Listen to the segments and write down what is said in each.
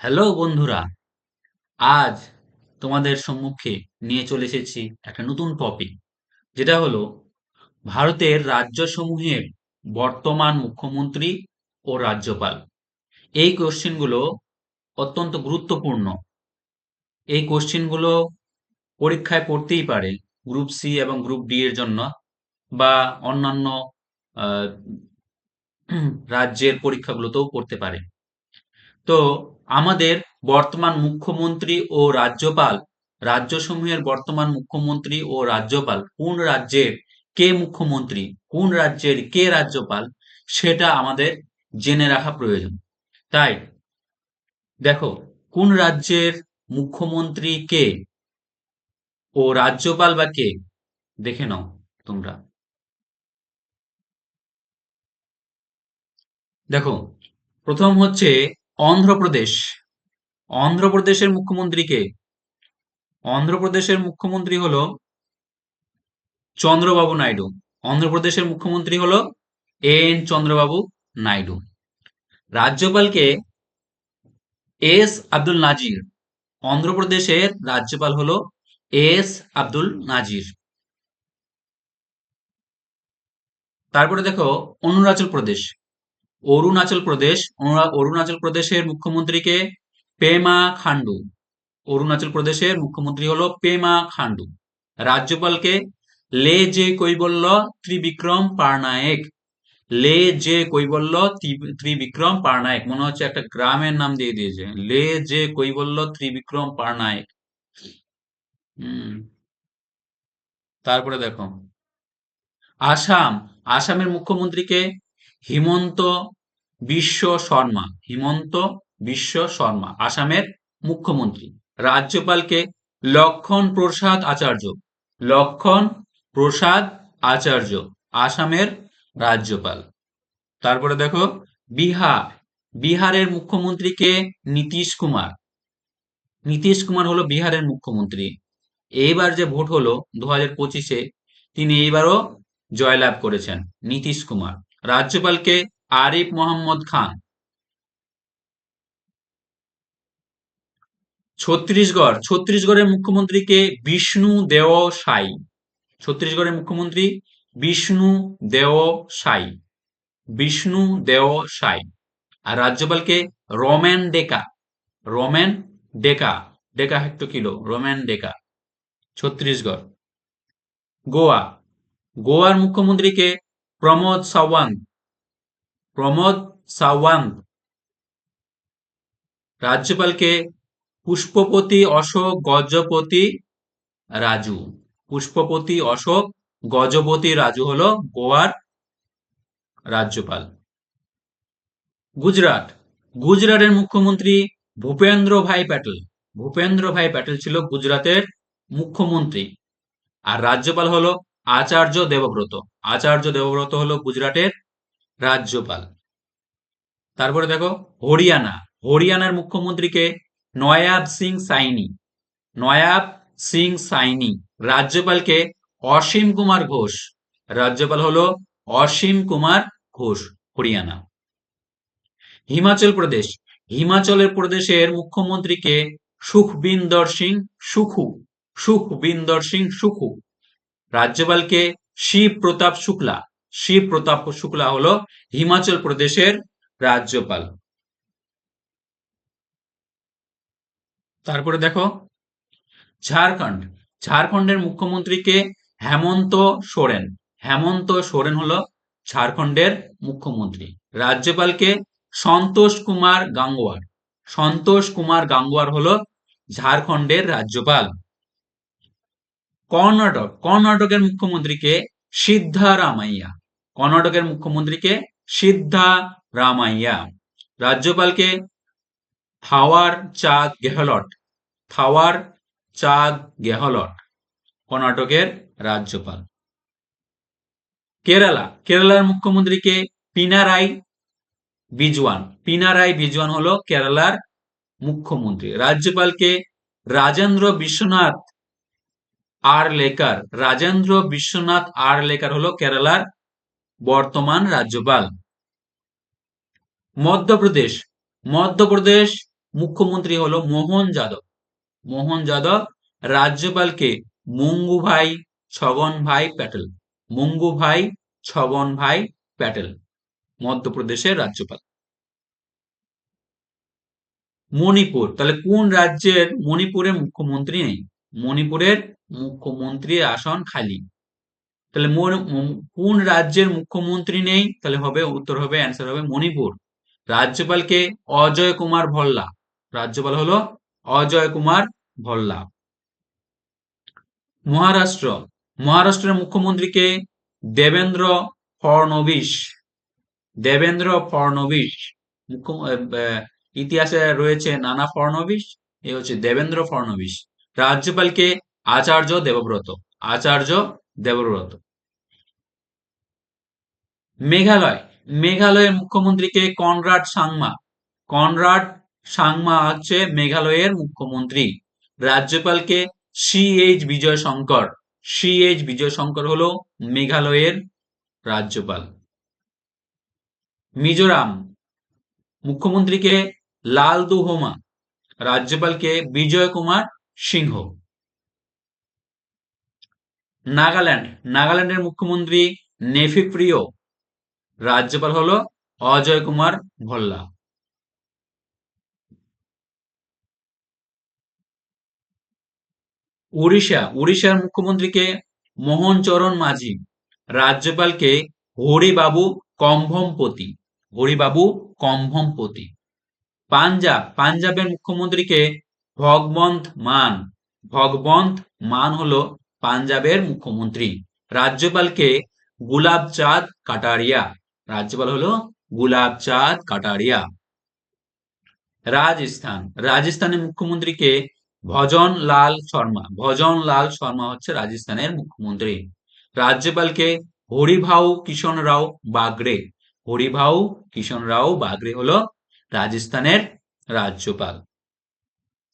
Hello বন্ধুরা, আজ তোমাদের সম্মুখে নিয়ে চলে এসেছি একটা নতুন টপিক, যেটা হলো ভারতের রাজ্যসমূহের বর্তমান মুখ্যমন্ত্রী ও রাজ্যপাল। এই কোশ্চেনগুলো অত্যন্ত গুরুত্বপূর্ণ। এই কোশ্চেনগুলো পরীক্ষায় পড়তেই পারে, গ্রুপ সি এবং গ্রুপ ডি এর জন্য, বা অন্যান্য আহ, রাজ্যের পরীক্ষাগুলোতেও পড়তে পারে। তো আমাদের বর্তমান মুখ্যমন্ত্রী ও রাজ্যপাল, রাজ্যসমূহের বর্তমান মুখ্যমন্ত্রী ও রাজ্যপাল, কোন রাজ্যের কে মুখ্যমন্ত্রী, কোন রাজ্যের কে রাজ্যপাল, সেটা আমাদের জেনে রাখা প্রয়োজন। তাই দেখো, কোন রাজ্যের মুখ্যমন্ত্রী কে ও রাজ্যপাল বা কে, দেখে নাও তোমরা। দেখো, প্রথম হচ্ছে অন্ধ্রপ্রদেশ। অন্ধ্রপ্রদেশের মুখ্যমন্ত্রী কে? অন্ধ্রপ্রদেশের মুখ্যমন্ত্রী হলো চন্দ্রবাবু নাইডু। অন্ধ্রপ্রদেশের মুখ্যমন্ত্রী হলো এন চন্দ্রবাবু নাইডু। রাজ্যপালকে এস আব্দুল নাজির। অন্ধ্রপ্রদেশের রাজ্যপাল হলো এস আব্দুল নাজির। তারপরে দেখো, অরুণাচল প্রদেশ। অরুণাচল প্রদেশের মুখ্যমন্ত্রীকে পেমা খান্ডু। অরুণাচল প্রদেশের মুখ্যমন্ত্রী হলো পেমা খান্ডু। রাজ্যপালকে লে জে কৈবল্য ত্রিবিক্রম পারনায়েক। লে যে কৈবল্য ত্রিবিক্রম পারনায়েক, মনে হচ্ছে একটা গ্রামের নাম দিয়ে দিয়েছে, লে যে কৈবল্য ত্রিবিক্রম পারনায়েক। হম। তারপরে দেখো, আসাম। আসামের মুখ্যমন্ত্রীকে হিমন্ত বিশ্ব শর্মা। হিমন্ত বিশ্ব শর্মা আসামের মুখ্যমন্ত্রী। রাজ্যপালকে লক্ষণ প্রসাদ আচার্য। লক্ষণ প্রসাদ আচার্য আসামের রাজ্যপাল। তারপরে দেখো, বিহার। বিহারের মুখ্যমন্ত্রীকে নীতিশ কুমার। নীতিশ কুমার হলো বিহারের মুখ্যমন্ত্রী। এইবার যে ভোট হলো 2025-এ, তিনি এইবারও জয়লাভ করেছেন, নীতিশ কুমার। রাজ্যপালকে আরিফ মোহাম্মদ খান। ছত্তিশগড়। ছত্তিশগড়ের মুখ্যমন্ত্রীকে বিষ্ণু দেও সাই। ছত্তিশগড়ের মুখ্যমন্ত্রী বিষ্ণু দেও সাই। বিষ্ণু দেও সাই। আর রাজ্যপালকে রমেন ডেকা। রমেন ডেকা। ডেকা হেক্টো কিলো, রমেন ডেকা। ছত্তিশগড়। গোয়া। গোয়ার মুখ্যমন্ত্রীকে প্রমোদ সাওয়ান্ত। প্রমোদ সাওয়ান্ত। রাজ্যপালকে পুষ্পপতি অশোক গজপতি রাজু। পুষ্পপতি অশোক গজপতি রাজু হলো গোয়ার রাজ্যপাল। গুজরাট। গুজরাটের মুখ্যমন্ত্রী ভূপেন্দ্র ভাই প্যাটেল। ভূপেন্দ্র ভাই প্যাটেল ছিল গুজরাটের মুখ্যমন্ত্রী। আর রাজ্যপাল হলো আচার্য দেবব্রত। আচার্য দেবব্রত হলো গুজরাটের রাজ্যপাল। তারপরে দেখো, হরিয়ানা। হরিয়ানার মুখ্যমন্ত্রীকে নয়াব সিং সাইনি। নয়াব সিং সাইনি। রাজ্যপালকে অসীম কুমার ঘোষ। রাজ্যপাল হলো অসীম কুমার ঘোষ, হরিয়ানা। হিমাচল প্রদেশ। হিমাচলের প্রদেশের মুখ্যমন্ত্রীকে সুখবিন্দর সিং সুখু। সুখবিন্দর সিং সুখু। রাজ্যপালকে শিব প্রতাপ শুক্লা। শিব প্রতাপ শুক্লা হলো হিমাচল প্রদেশের রাজ্যপাল। তারপরে দেখো, ঝাড়খণ্ড। ঝাড়খণ্ডের মুখ্যমন্ত্রীকে হেমন্ত সোরেন। হেমন্ত সোরেন হলো ঝাড়খণ্ডের মুখ্যমন্ত্রী। রাজ্যপালকে সন্তোষ কুমার গাঙ্গোয়ার। সন্তোষ কুমার গাঙ্গোয়ার হলো ঝাড়খণ্ডের রাজ্যপাল। কর্ণাটক। কর্ণাটকের মুখ্যমন্ত্রীকে সিদ্ধারামাইয়া। কর্ণাটকের মুখ্যমন্ত্রীকে সিদ্ধারামাইয়া। রাজ্যপালকে থাওয়ার চাঁদ গেহলট। থাওয়ার চাঁদ গেহলট কর্ণাটকের রাজ্যপাল। কেরালা। কেরালার মুখ্যমন্ত্রীকে পিনারাই বিজওয়ান। পিনারাই বিজওয়ান হলো কেরালার মুখ্যমন্ত্রী। রাজ্যপালকে রাজেন্দ্র বিশ্বনাথ আর লেকার। রাজেন্দ্র বিশ্বনাথ আর লেকার হলো কেরালার বর্তমান রাজ্যপাল। মধ্যপ্রদেশ। মধ্যপ্রদেশ মুখ্যমন্ত্রী হলো মোহন যাদব। মোহন যাদব। রাজ্যপালকে মঙ্গুভাই ছগন ভাই প্যাটেল। মঙ্গুভাই ছগন ভাই প্যাটেল মধ্যপ্রদেশের রাজ্যপাল। মণিপুর, তাহলে কোন রাজ্যের মণিপুরের মুখ্যমন্ত্রী নেই? মণিপুরের মুখ্যমন্ত্রীর আসন খালি। তাহলে কোন রাজ্যের মুখ্যমন্ত্রী নেই? তাহলে হবে উত্তর হবে অ্যান্সার হবে মণিপুর। রাজ্যপালকে অজয় কুমার ভল্লা। রাজ্যপাল হলো অজয় কুমার ভল্লা। মহারাষ্ট্র। মহারাষ্ট্রের মুখ্যমন্ত্রীকে দেবেন্দ্র ফড়নবিস। দেবেন্দ্র ফড়নবিস। মুখ্য ইতিহাসে রয়েছে নানা ফড়নবিস, এ হচ্ছে দেবেন্দ্র ফড়নবিস। রাজ্যপালকে আচার্য দেবব্রত। আচার্য দেবব্রত। মেঘালয়। মেঘালয়ের মুখ্যমন্ত্রীকে কনরাড সাংমা। কনরাড সাংমা হচ্ছে মেঘালয়ের মুখ্যমন্ত্রী। রাজ্যপালকে CH বিজয় শঙ্কর। CH বিজয় শঙ্কর হলো মেঘালয়ের রাজ্যপাল। মিজোরাম। মুখ্যমন্ত্রীকে লালদুহোমা। রাজ্যপালকে বিজয় কুমার সিংহ। নাগাল্যান্ড। নাগাল্যান্ডের মুখ্যমন্ত্রী নেফিপ্রিয়। রাজ্যপাল হলো অজয় কুমার ভল্লা। উড়িষ্যা। উড়িষ্যার মুখ্যমন্ত্রীকে মোহন চরণ মাঝি। রাজ্যপালকে হরিবাবু কম্ভমপতি। হরিবাবু কম্ভমপতি। পাঞ্জাব। পাঞ্জাবের মুখ্যমন্ত্রীকে ভগবন্ত মান। ভগবন্ত মান হলো পাঞ্জাবের মুখ্যমন্ত্রী। রাজ্যপালকে গুলাব চাঁদ কাটারিয়া। রাজ্যপাল হলো গুলাব চাঁদ কাটারিয়া। রাজস্থান। রাজস্থানের মুখ্যমন্ত্রীকে ভজন লাল শর্মা। ভজন লাল শর্মা হচ্ছে রাজস্থানের মুখ্যমন্ত্রী। রাজ্যপালকে হরিভাউ কিষণ রাও বাগড়ে। হরিভাউ কিষণ রাও বাগড়ে হলো রাজস্থানের রাজ্যপাল।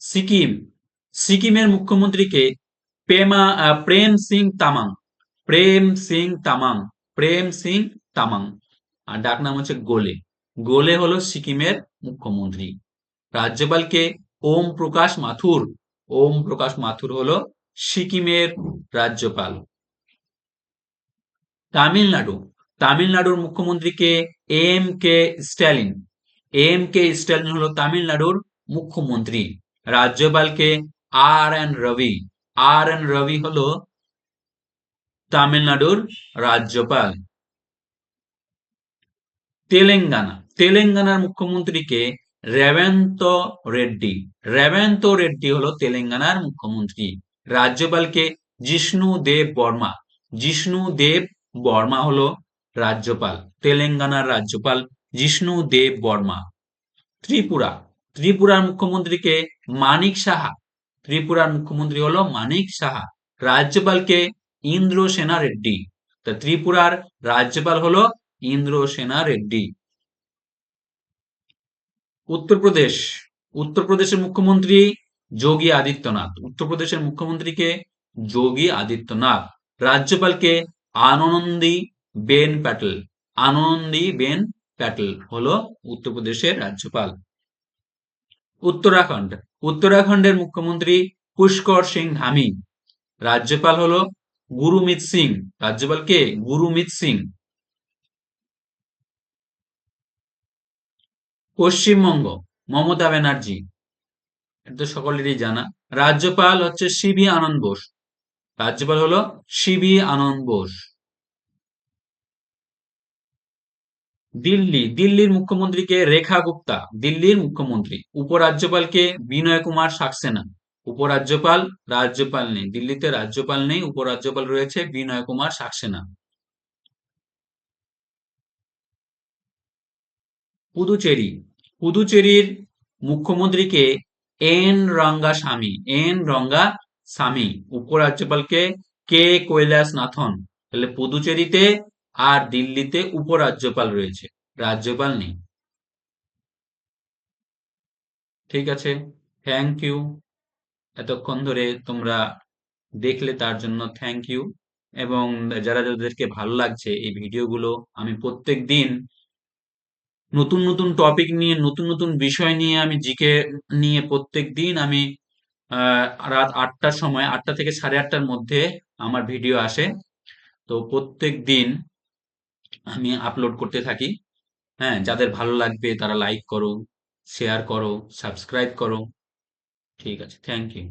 সিকিম। সিকিমের মুখ্যমন্ত্রীকে প্রেম সিং তামাং। প্রেম সিং তামাং। প্রেম সিং তামাং। আর ডাকনাম হচ্ছে গোলে। গোলে হলো সিকিমের মুখ্যমন্ত্রী। রাজ্যপালকে ওম প্রকাশ মাথুর। ওম প্রকাশ মাথুর হলো সিকিমের রাজ্যপাল। তামিলনাড়ু। তামিলনাড়ুর মুখ্যমন্ত্রীকে M.K. স্ট্যালিন। M.K. স্ট্যালিন হলো তামিলনাড়ুর মুখ্যমন্ত্রী। রাজ্যপালকে R.N. রবি। R.N. রবি হলো তামিলনাড়ুর রাজ্যপাল। তেলেঙ্গানা। তেলেঙ্গানার মুখ্যমন্ত্রীকে রেবন্ত রেড্ডি। রেবন্ত রেড্ডি হলো তেলেঙ্গানার মুখ্যমন্ত্রী। রাজ্যপালকে জিষ্ণু দেব বর্মা। জিষ্ণু দেব বর্মা হলো রাজ্যপাল। তেলেঙ্গানার রাজ্যপাল জিষ্ণু দেব বর্মা। ত্রিপুরা। ত্রিপুরার মুখ্যমন্ত্রীকে মানিক সাহা। ত্রিপুরার মুখ্যমন্ত্রী হলো মানিক সাহা। রাজ্যপালকে ইন্দ্র সেনা রেড্ডি। তা ত্রিপুরার রাজ্যপাল হলো ইন্দ্র সেনা রেড্ডি। উত্তরপ্রদেশ। উত্তরপ্রদেশের মুখ্যমন্ত্রী যোগী আদিত্যনাথ। উত্তরপ্রদেশের মুখ্যমন্ত্রীকে যোগী আদিত্যনাথ। রাজ্যপালকে আনন্দী বেন প্যাটেল। আনন্দী বেন প্যাটেল হলো উত্তরপ্রদেশের রাজ্যপাল। উত্তরাখণ্ড। উত্তরাখণ্ডের মুখ্যমন্ত্রী পুষ্কর সিং ধামি। রাজ্যপাল হলো গুরুমিত সিং। রাজ্যপাল কে? গুরুমিত সিং। পশ্চিমবঙ্গ। মমতা ব্যানার্জি। এটা তো সকলেরই জানা। রাজ্যপাল হচ্ছে সিভি আনন্দ বোস। রাজ্যপাল হলো সিভি আনন্দ বোস। দিল্লি। দিল্লির মুখ্যমন্ত্রীকে রেখা গুপ্তা। দিল্লির মুখ্যমন্ত্রী। উপরাজ্যপালকে বিনয় কুমার সাক্সেনা। উপরাজ্যপাল। রাজ্যপাল নেই দিল্লিতে। রাজ্যপাল নেই, উপরাজ্যপাল রয়েছে বিনয় কুমার সাক্সেনা। পুদুচেরি। পুদুচেরির মুখ্যমন্ত্রীকে এন রঙ্গাস্বামী। এন রঙ্গাস্বামী। উপরাজ্যপালকে কে কৈলাসনাথন। তাহলে পুদুচেরিতে আর দিল্লিতে উপরাজ্যপাল রয়েছে, রাজ্যপাল নেই। ঠিক আছে, থ্যাংক ইউ। এতক্ষণ ধরে তোমরা দেখলে তার জন্য থ্যাংক ইউ। এবং যারা যাদেরকে ভালো লাগছে এই ভিডিওগুলো, আমি প্রত্যেক দিন নতুন নতুন টপিক নিয়ে, নতুন নতুন বিষয় নিয়ে আমি জিকে নিয়ে প্রত্যেক দিন আমি রাত 8টার সময়, 8টা থেকে 8:30টার মধ্যে আমার ভিডিও আসে। তো প্রত্যেক দিন আমি আপলোড করতে থাকি। হ্যাঁ, যাদের ভালো লাগবে তারা লাইক করো, শেয়ার করো, সাবস্ক্রাইব করো। ঠিক আছে, থ্যাংক ইউ।